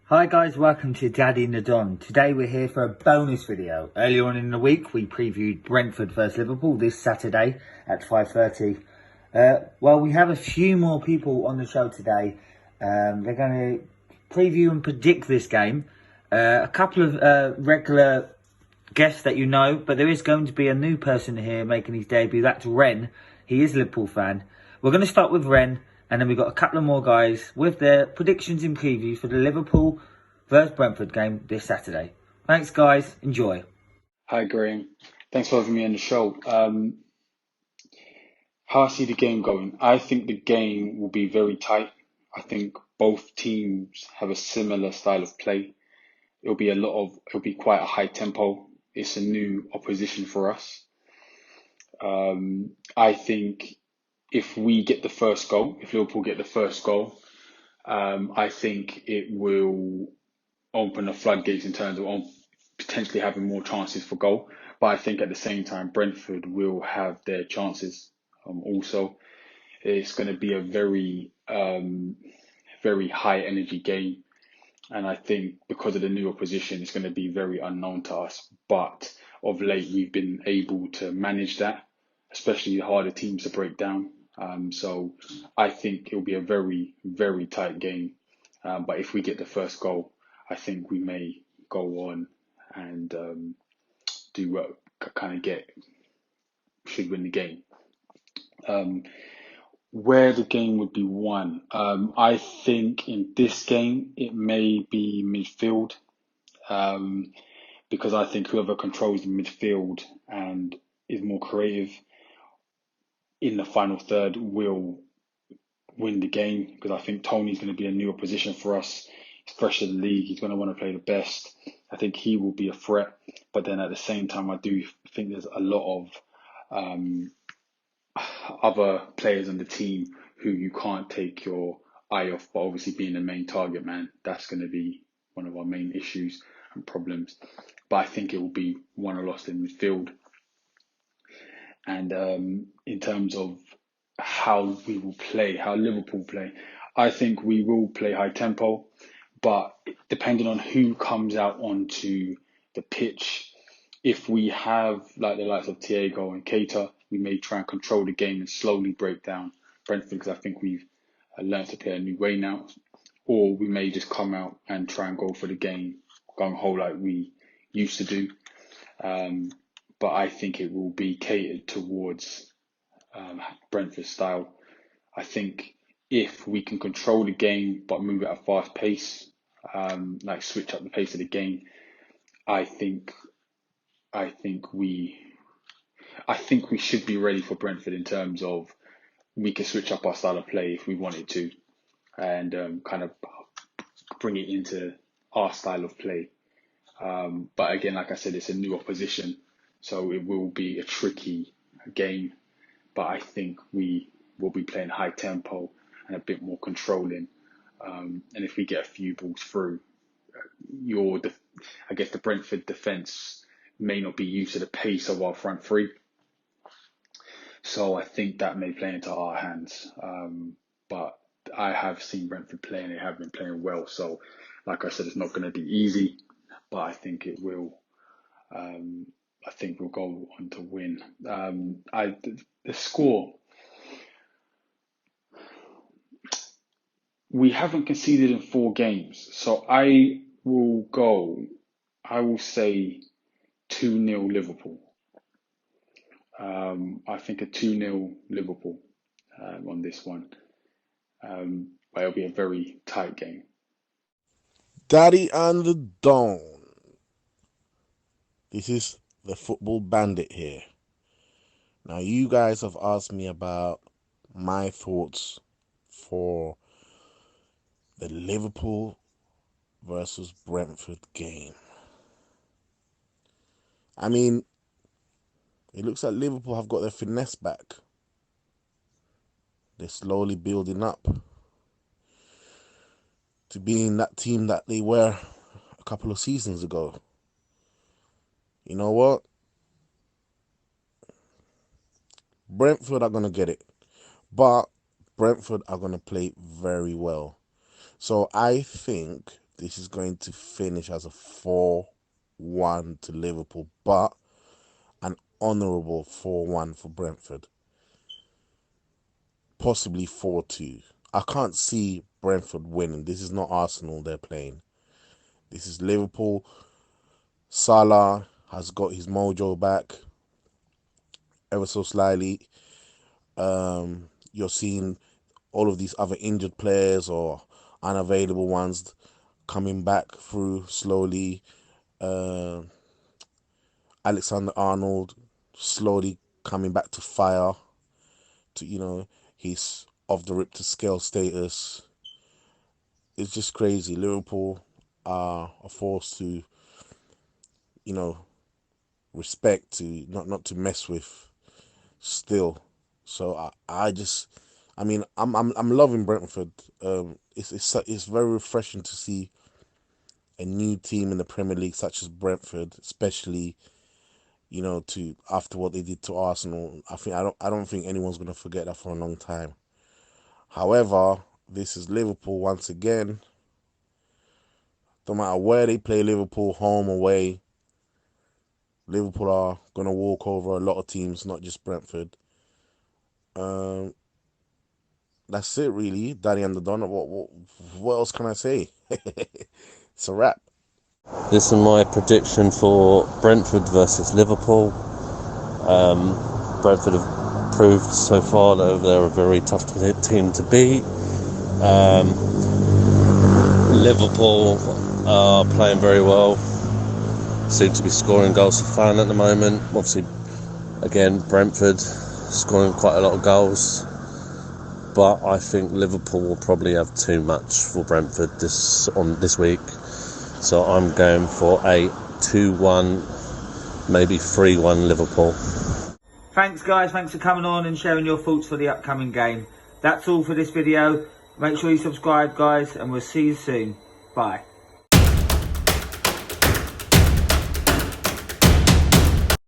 Hi guys, welcome to Daddy and the Don. Today we're here for a bonus video. Earlier on in the week we previewed Brentford vs Liverpool this Saturday at 5:30. Well, we have a few more people on the show today. They're going to preview and predict this game. A couple of regular guests that you know, but there is going to be a new person here making his debut. That's Ren. He is a Liverpool fan. We're going to start with Ren, and then we've got a couple of more guys with their predictions and previews for the Liverpool vs Brentford game this Saturday. Thanks, guys. Enjoy. Hi, Graham. Thanks for having me on the show. How I see the game going, I think the game will be very tight. I think both teams have a similar style of play. It'll be quite a high tempo. It's a new opposition for us. I think if we get the first goal, if Liverpool get the first goal, I think it will open the floodgates in terms of potentially having more chances for goal. But I think at the same time, Brentford will have their chances. Also, it's going to be a very high energy game. And I think because of the new opposition, it's going to be very unknown to us. But of late, we've been able to manage that, especially the harder teams to break down. So I think it'll be a very tight game. But if we get the first goal, I think we may go on and do what kind of should win the game. Where the game would be won, I think in this game it may be midfield, um, because I think whoever controls the midfield and is more creative in the final third will win the game. Because I think Tony's going to be a new opposition for us. He's fresh in the league. He's going to want to play the best. I think he will be a threat. But then at the same time, I do think there's a lot of other players on the team who you can't take your eye off. But obviously, being the main target man, that's going to be one of our main issues and problems. But I think it will be won or lost in midfield. And in terms of how we will play, how Liverpool play, I think we will play high tempo, but depending on who comes out onto the pitch, if we have like the likes of Thiago and Keita, we may try and control the game and slowly break down Brentford because I think we've learned to play a new way now. Or we may just come out and try and go for the game, gung ho like we used to do. But I think it will be catered towards Brentford style. I think if we can control the game but move at a fast pace, like switch up the pace of the game, I think I think we I think we should be ready for Brentford in terms of we can switch up our style of play if we wanted to and kind of bring it into our style of play. But again, like I said, it's a new opposition, so it will be a tricky game. But I think we will be playing high tempo and a bit more controlling. And if we get a few balls through, I guess the Brentford defence may not be used to the pace of our front three. So I think that may play into our hands. But I have seen Brentford play and they have been playing well. So, like I said, it's not going to be easy, but I think it will. I think we'll go on to win. The score, we haven't conceded in 4 games, so I will say 2-0 Liverpool. I think a 2-0 Liverpool on this one. But it'll be a very tight game. Daddy and the Don. This is the football bandit here. Now, you guys have asked me about my thoughts for the Liverpool versus Brentford game. I mean, it looks like Liverpool have got their finesse back. They're slowly building up to being that team that they were a couple of seasons ago. You know what? Brentford are going to get it. But Brentford are going to play very well. So I think this is going to finish as a 4-1 to Liverpool, but an honourable 4-1 for Brentford. Possibly 4-2. I can't see Brentford winning. This is not Arsenal they're playing. This is Liverpool. Salah has got his mojo back ever so slightly. You're seeing all of these other injured players or unavailable ones coming back through slowly. Alexander-Arnold slowly coming back to fire. He's off the rip to scale status. It's just crazy. Liverpool are a force to, respect, to not to mess with still. So I'm loving Brentford. It's very refreshing to see a new team in the Premier League such as Brentford, especially to after what they did to Arsenal. I don't think anyone's going to forget that for a long time. However, this is Liverpool once again. Don't matter where they play Liverpool, home, away, Liverpool are going to walk over a lot of teams, not just Brentford. That's it, really. Daddy and the Don. What else can I say? It's a wrap. This is my prediction for Brentford versus Liverpool. Brentford have proved so far that they're a very tough team to beat. Liverpool are playing very well. Seem to be scoring goals for fun at the moment. Obviously, again, Brentford scoring quite a lot of goals. But I think Liverpool will probably have too much for Brentford this week. So I'm going for a 2-1, maybe 3-1 Liverpool. Thanks guys, thanks for coming on and sharing your thoughts for the upcoming game. That's all for this video. Make sure you subscribe guys, and we'll see you soon. Bye.